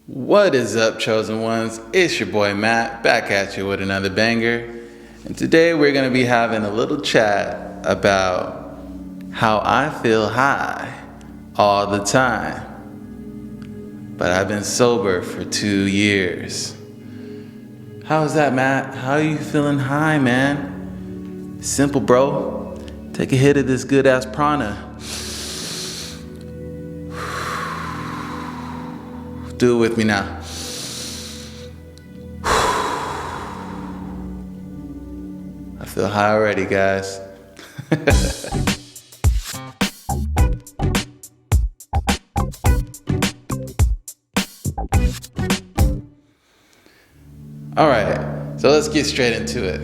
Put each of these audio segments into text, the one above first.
What is up, chosen ones? It's your boy Matt, back at you with another banger. And today we're going to be having a little chat about how I feel high all the time. But I've been sober for 2 years. How's that, Matt? How are you feeling high, man? Simple, bro. Take a hit of this good-ass Prana. Do it with me now. I feel high already, guys. All right, so let's get straight into it.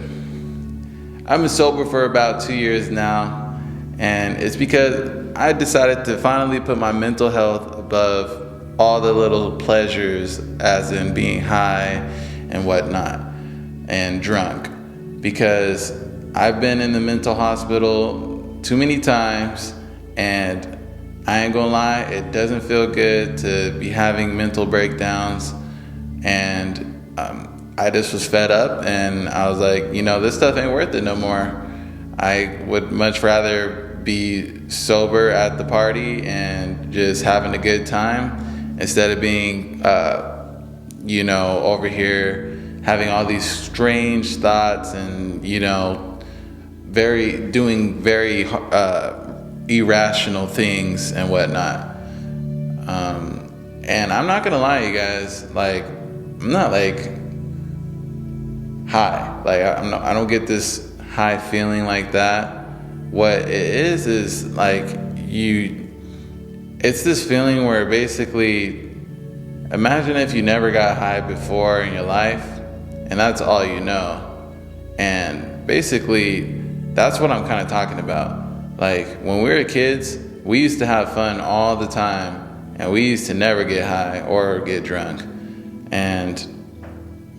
I've been sober for about 2 years now, and it's because I decided to finally put my mental health above all the little pleasures, as in being high and whatnot, and drunk. Because I've been in the mental hospital too many times, and I ain't gonna lie, it doesn't feel good to be having mental breakdowns. And I just was fed up, and I was like, this stuff ain't worth it no more. I would much rather be sober at the party and just having a good time, instead of being, over here having all these strange thoughts and, doing very irrational things and whatnot. And I'm not gonna lie, you guys, I'm not high. I don't get this high feeling like that. What it is it's this feeling where basically, imagine if you never got high before in your life, and that's all you know. And basically, that's what I'm kind of talking about. When we were kids, we used to have fun all the time, and we used to never get high or get drunk. And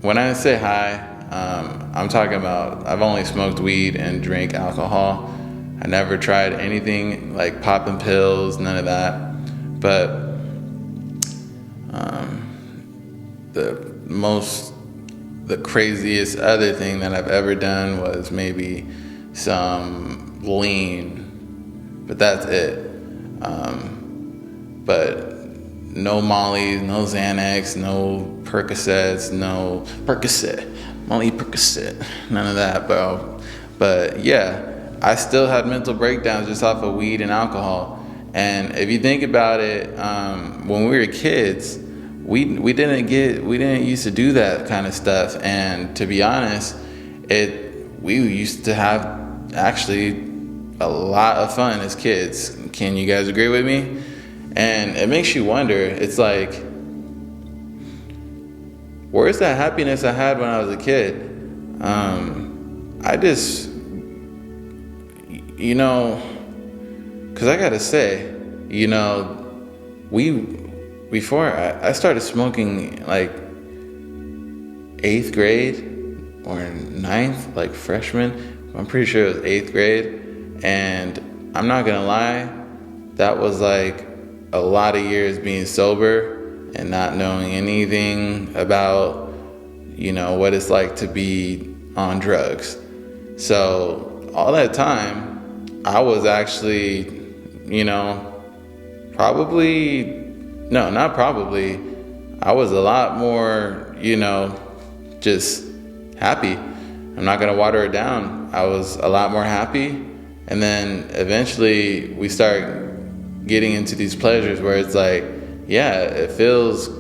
when I say high, I'm talking about I've only smoked weed and drank alcohol. I never tried anything like popping pills, none of that. But the craziest other thing that I've ever done was maybe some lean, but that's it. But no Molly, no Xanax, no Percocets, no Molly Percocet, none of that, bro. But yeah, I still had mental breakdowns just off of weed and alcohol. And if you think about it, when we were kids, we didn't used to do that kind of stuff. And to be honest, we used to have actually a lot of fun as kids. Can you guys agree with me? And it makes you wonder, it's like, where's that happiness I had when I was a kid? I just, because I gotta say, before I started smoking 8th grade or 9th, freshman. I'm pretty sure it was 8th grade. And I'm not gonna lie, that was a lot of years being sober and not knowing anything about, what it's like to be on drugs. So all that time, I was actually, I was a lot more, just happy. I'm not gonna water it down. I was a lot more happy. And then eventually we start getting into these pleasures where it's it feels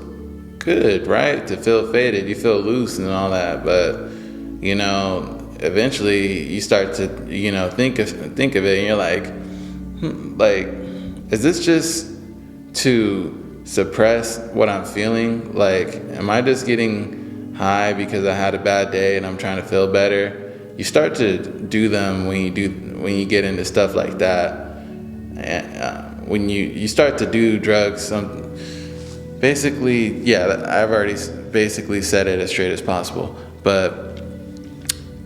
good, right? To feel faded, you feel loose and all that. But, eventually you start to, think of it, and you're is this just to suppress what I'm feeling? Am I just getting high because I had a bad day and I'm trying to feel better? You start to do them when you get into stuff like that. And when you start to do drugs, basically, I've already basically said it as straight as possible. But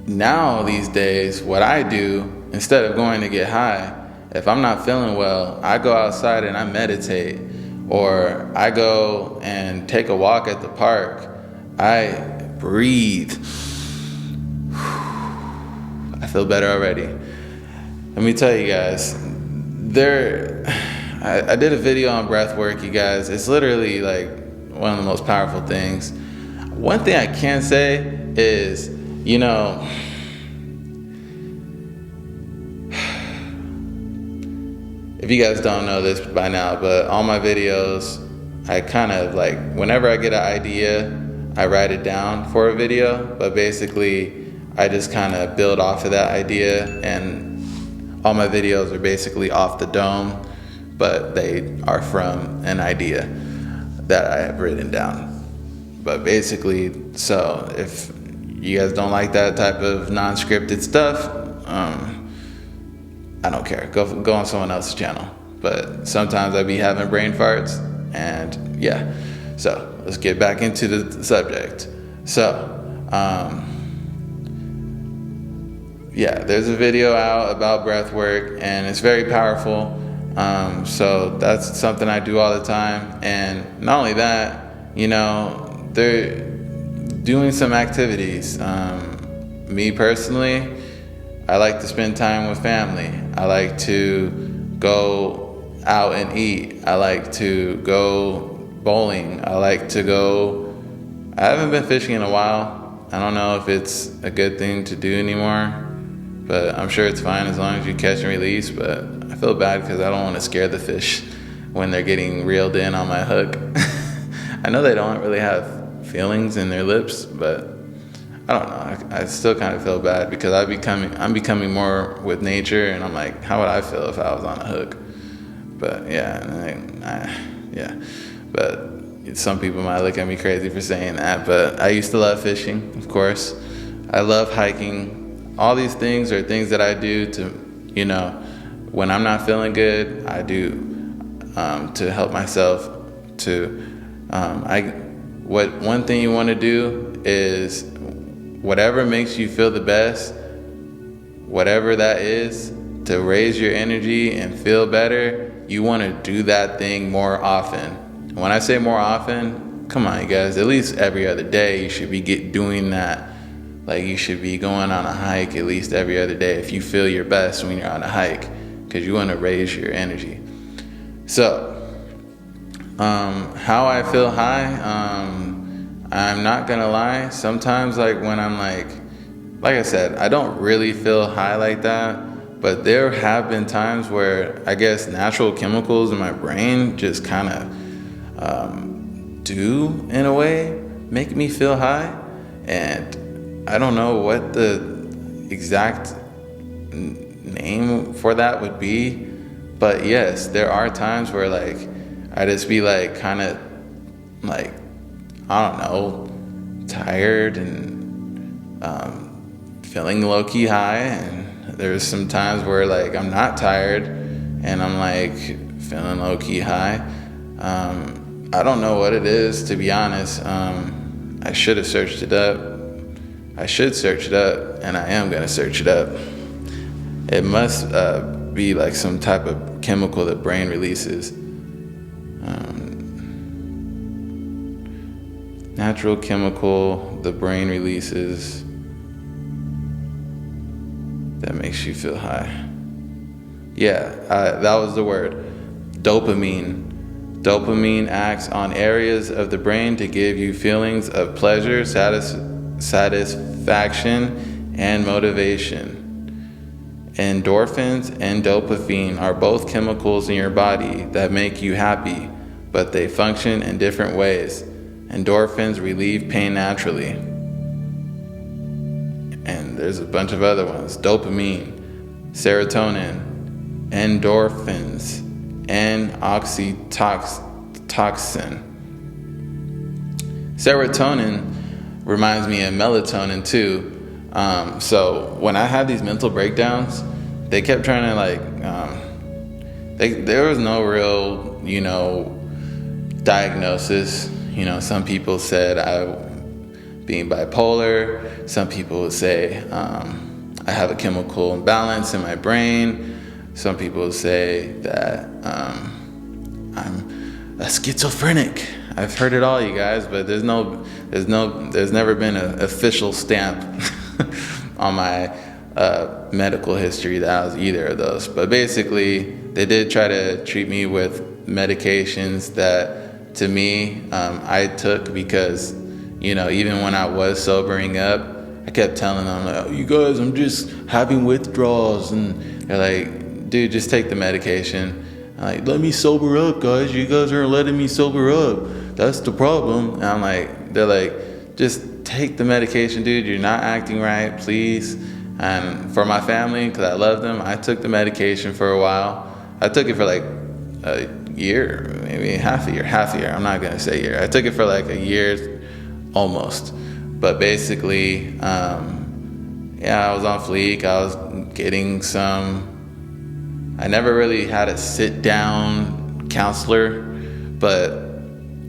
now these days, what I do, instead of going to get high, if I'm not feeling well, I go outside and I meditate. or I go and take a walk at the park, I breathe. I feel better already. Let me tell you guys, I did a video on breath work, you guys. It's literally like one of the most powerful things. One thing I can say is, you know, if you guys don't know this by now, but all my videos, I kind of like, whenever I get an idea, I write it down for a video, but basically I just kind of build off of that idea, and all my videos are basically off the dome, but they are from an idea that I have written down. But basically, so if you guys don't like that type of non-scripted stuff, I don't care. Go on someone else's channel. But sometimes I be having brain farts, and yeah. So let's get back into the subject. So, yeah, there's a video out about breath work, and it's very powerful. So that's something I do all the time. And not only that, you know, they're doing some activities. Me personally, I like to spend time with family. I like to go out and eat. I like to go bowling. I haven't been fishing in a while. I don't know if it's a good thing to do anymore, but I'm sure it's fine as long as you catch and release. But I feel bad because I don't want to scare the fish when they're getting reeled in on my hook. I know they don't really have feelings in their lips, but I don't know. I still kind of feel bad because I'm becoming more with nature, and I'm like, how would I feel if I was on a hook? But yeah, yeah. But some people might look at me crazy for saying that, but I used to love fishing, of course. I love hiking. All these things are things that I do to, you know, when I'm not feeling good, I do to help myself to, one thing you want to do is whatever makes you feel the best, whatever that is, to raise your energy and feel better, you want to do that thing more often. When I say more often, come on, you guys, at least every other day you should be doing that. Like, you should be going on a hike at least every other day if you feel your best when you're on a hike, because you want to raise your energy. So, how I feel high, I'm not gonna lie, sometimes like when I'm like I said, I don't really feel high like that, but there have been times where I guess natural chemicals in my brain just kind of do, in a way, make me feel high. And I don't know what the exact name for that would be, but yes, there are times where like I just be like kind of like, I don't know, tired and feeling low-key high, and there's some times where like I'm not tired and I'm like feeling low-key high. I don't know what it is, to be honest. I should have searched it up. I should search it up, and I am gonna search it up. It must be like some type of chemical the brain releases. Natural chemical the brain releases that makes you feel high. Yeah, that was the word. Dopamine. Dopamine acts on areas of the brain to give you feelings of pleasure, satisfaction, and motivation. Endorphins and dopamine are both chemicals in your body that make you happy, but they function in different ways. Endorphins relieve pain naturally. And there's a bunch of other ones. Dopamine, serotonin, endorphins, and oxytocin. Serotonin reminds me of melatonin too. So when I had these mental breakdowns, they kept trying to like, there was no real, diagnosis. Some people said I'm being bipolar. Some people would say I have a chemical imbalance in my brain. Some people would say that I'm a schizophrenic. I've heard it all, you guys, but there's never been an official stamp on my medical history that I was either of those. But basically, they did try to treat me with medications that, to me, I took because, even when I was sobering up, I kept telling them, like, oh, you guys, I'm just having withdrawals. And they're like, dude, just take the medication. I'm like, let me sober up, guys. You guys aren't letting me sober up. That's the problem. And they're like, just take the medication, dude. You're not acting right, please. And for my family, because I love them, I took the medication for a while. I took it for like a year, maybe half a year. I'm not going to say year. I took it for like a year almost. But basically, I was on fleek. I was getting I never really had a sit-down counselor, but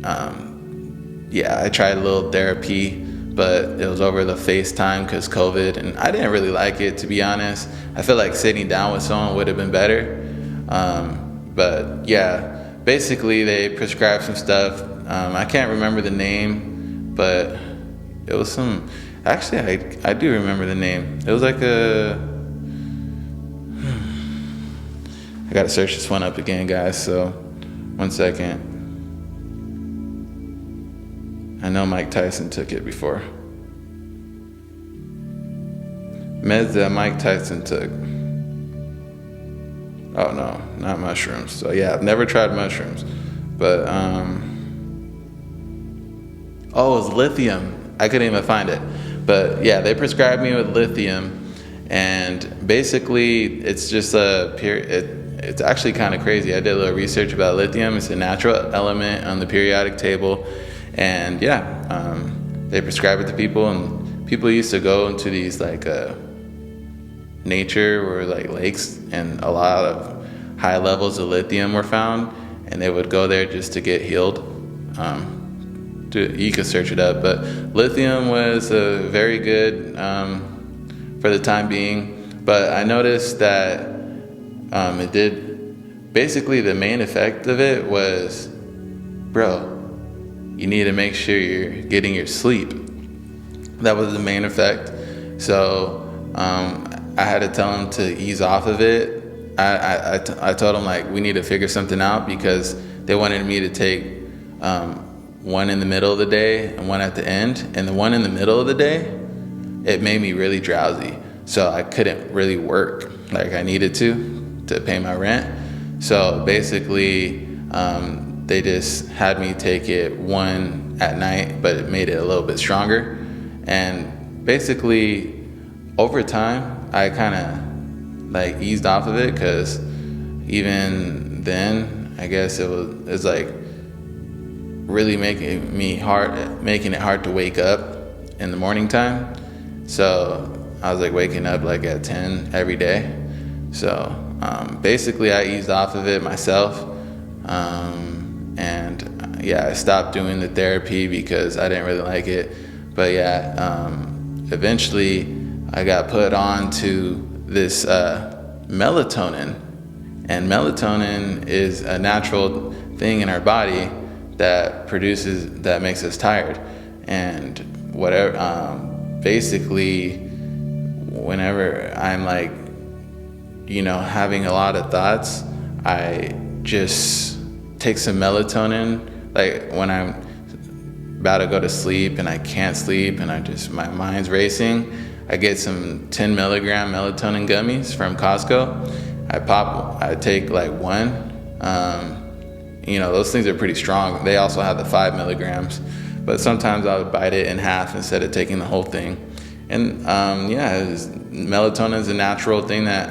I tried a little therapy, but it was over the FaceTime because COVID, and I didn't really like it, to be honest. I feel like sitting down with someone would have been better. But yeah, basically they prescribed some stuff. I can't remember the name, but it was actually, I do remember the name. It was like I gotta search this one up again, guys, so 1 second. I know Mike Tyson took it before. Meds that Mike Tyson took. Oh no, not mushrooms. So yeah, I've never tried mushrooms. But, it was lithium. I couldn't even find it. But yeah, they prescribed me with lithium, and basically it's just it's actually kind of crazy. I did a little research about lithium. It's a natural element on the periodic table, and they prescribe it to people, and people used to go into these like nature or like lakes, and a lot of high levels of lithium were found, and they would go there just to get healed. You could search it up, but lithium was very good for the time being. But I noticed that it did, basically the main effect of it was, bro, you need to make sure you're getting your sleep. That was the main effect. So I had to tell him to ease off of it. I told him, like, we need to figure something out, because they wanted me to take one in the middle of the day and one at the end. And the one in the middle of the day, it made me really drowsy. So I couldn't really work like I needed to pay my rent. So basically, they just had me take it one at night, but it made it a little bit stronger. And basically, over time, I kind of like eased off of it, because even then, I guess it's like really making it hard to wake up in the morning time. So I was like waking up like at 10 every day. So basically I eased off of it myself. I stopped doing the therapy because I didn't really like it. But eventually I got put on to this melatonin. And melatonin is a natural thing in our body that makes us tired. And basically, whenever I'm like, having a lot of thoughts, I just take some melatonin. Like when I'm about to go to sleep and I can't sleep and my mind's racing, I get some 10 milligram melatonin gummies from Costco. I take like one. Those things are pretty strong. They also have the 5 milligrams, but sometimes I would bite it in half instead of taking the whole thing. And melatonin is a natural thing that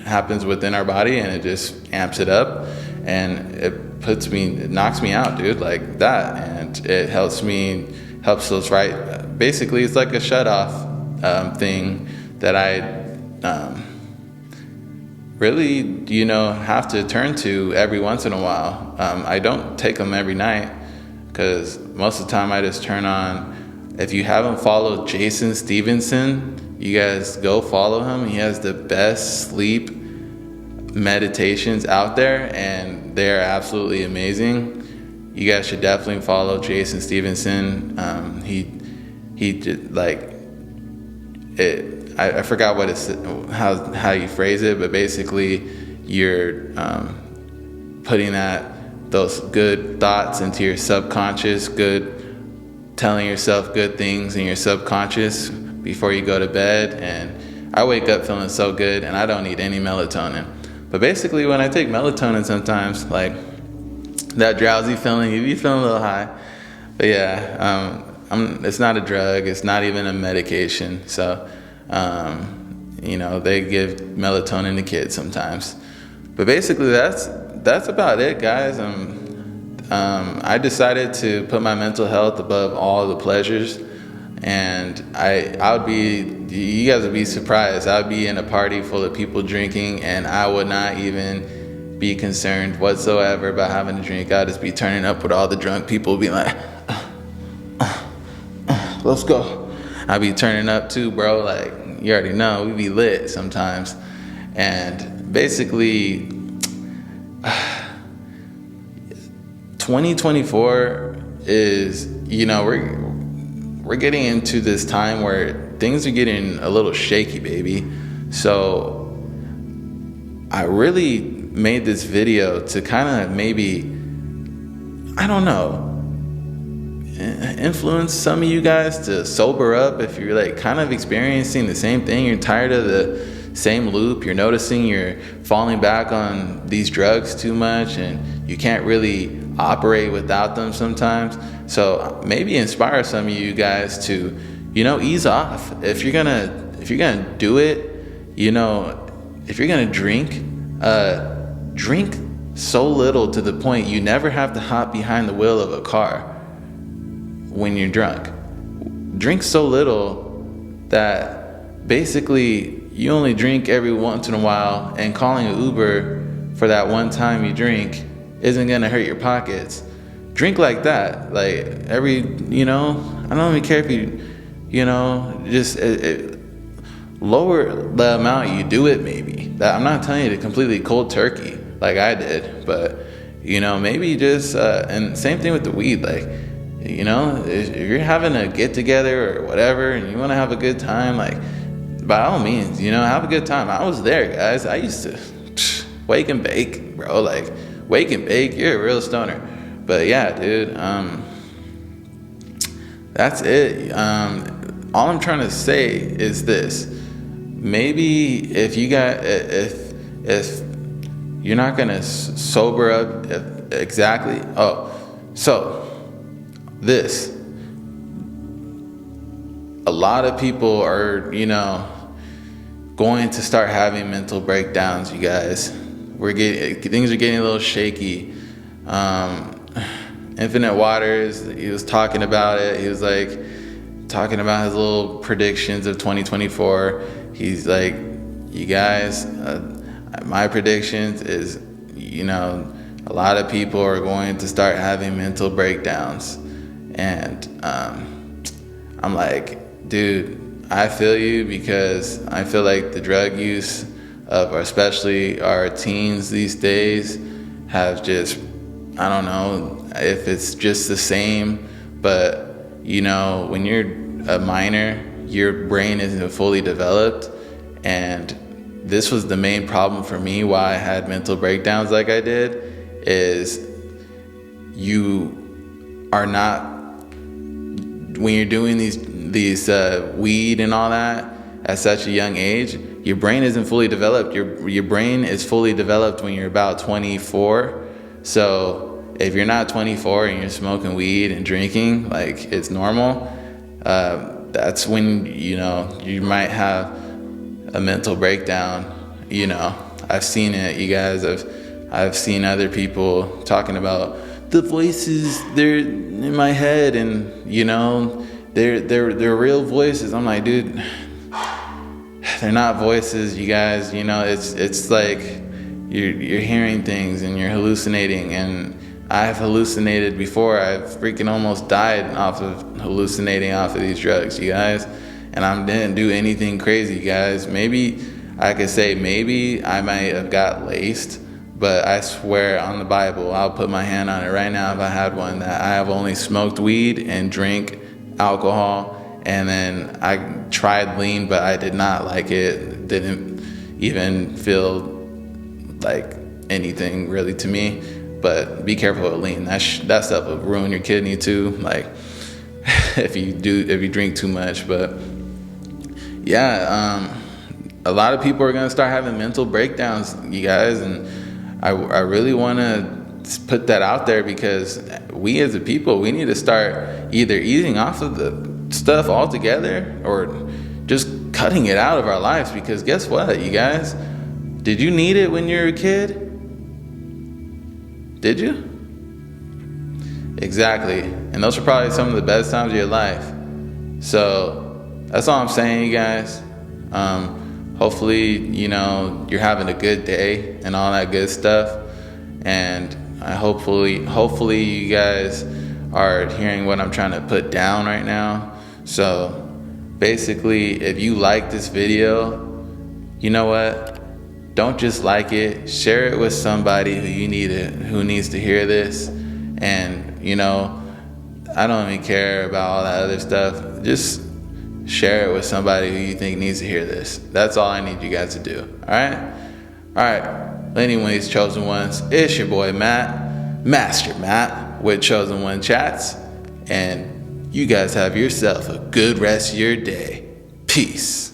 happens within our body, and it just amps it up, and it knocks me out, dude, like that. And it helps those right. Basically, it's like a shut off thing that I really, have to turn to every once in a while. I don't take them every night, because most of the time I just turn on. If you haven't followed Jason Stevenson, you guys go follow him. He has the best sleep meditations out there, and they're absolutely amazing. You guys should definitely follow Jason Stevenson. He did like it. I forgot what it's how you phrase it, but basically you're putting those good thoughts into your subconscious, telling yourself good things in your subconscious before you go to bed. And I wake up feeling so good, and I don't need any melatonin. But basically, when I take melatonin, sometimes like that drowsy feeling, you be feeling a little high. But yeah, it's not a drug. It's not even a medication. So, they give melatonin to kids sometimes. But basically, that's about it, guys. I decided to put my mental health above all the pleasures, and you guys would be surprised. I would be in a party full of people drinking, and I would not even be concerned whatsoever about having a drink. I'd just be turning up with all the drunk people, being like, let's go. I'd be turning up too, bro. Like, you already know, we be lit sometimes. And basically, 2024 is, we're getting into this time where things are getting a little shaky, baby. So I really made this video to kind of maybe, I don't know, influence some of you guys to sober up if you're like kind of experiencing the same thing. You're tired of the same loop. You're noticing you're falling back on these drugs too much, and you can't really operate without them sometimes. So maybe inspire some of you guys to, ease off. If you're gonna do it, if you're gonna drink so little to the point you never have to hop behind the wheel of a car when you're drunk. Drink so little that basically you only drink every once in a while, and calling an Uber for that one time you drink isn't gonna hurt your pockets. Drink like that, like I don't even care if you, just lower the amount you do it maybe. That I'm not telling you to completely cold turkey like I did, but maybe just, and same thing with the weed, like, if you're having a get together or whatever and you want to have a good time, like, by all means, have a good time. I was there, guys. I used to wake and bake, bro. Like, wake and bake, you're a real stoner. But yeah, dude, that's it. All I'm trying to say is this. Maybe if you're not gonna sober up exactly. This, a lot of people are, going to start having mental breakdowns, you guys. Things are getting a little shaky. Infinite Waters, he was talking about it. He was like talking about his little predictions of 2024. He's like, you guys, my predictions is, a lot of people are going to start having mental breakdowns. And I'm like, dude, I feel you, because I feel like the drug use of especially our teens these days have just, I don't know if it's just the same, but when you're a minor, your brain isn't fully developed. And this was the main problem for me why I had mental breakdowns like I did, is you are not, when you're doing these weed and all that at such a young age, your brain isn't fully developed. Your brain is fully developed when you're about 24. So if you're not 24 and you're smoking weed and drinking like it's normal, that's when you might have a mental breakdown. I've seen it, you guys. I've seen other people talking about the voices, they're in my head, and they're real voices. I'm like, dude, they're not voices, you guys. It's like you're hearing things and you're hallucinating. And I've hallucinated before. I've freaking almost died off of hallucinating off of these drugs, you guys. And I didn't do anything crazy, guys. Maybe I could say maybe I might have got laced, but I swear on the Bible, I'll put my hand on it right now if I had one, that I have only smoked weed and drink alcohol. And then I tried lean, but I did not like it. Didn't even feel like anything really to me. But be careful with lean. That stuff will ruin your kidney too. Like if you drink too much. But yeah, a lot of people are gonna start having mental breakdowns, you guys, and I really want to put that out there, because we as a people, we need to start either easing off of the stuff altogether or just cutting it out of our lives. Because guess what, you guys? Did you need it when you were a kid? Did you? Exactly. And those are probably some of the best times of your life. So that's all I'm saying, you guys. Hopefully, you're having a good day and all that good stuff. And hopefully you guys are hearing what I'm trying to put down right now. So basically, if you like this video, you know what? Don't just like it. Share it with somebody who needs to hear this. And I don't even care about all that other stuff. Just share it with somebody who you think needs to hear this. That's all I need you guys to do. All right. Anyways, chosen ones, it's your boy Matt, Master Matt, with Chosen One Chats. And you guys have yourself a good rest of your day. Peace.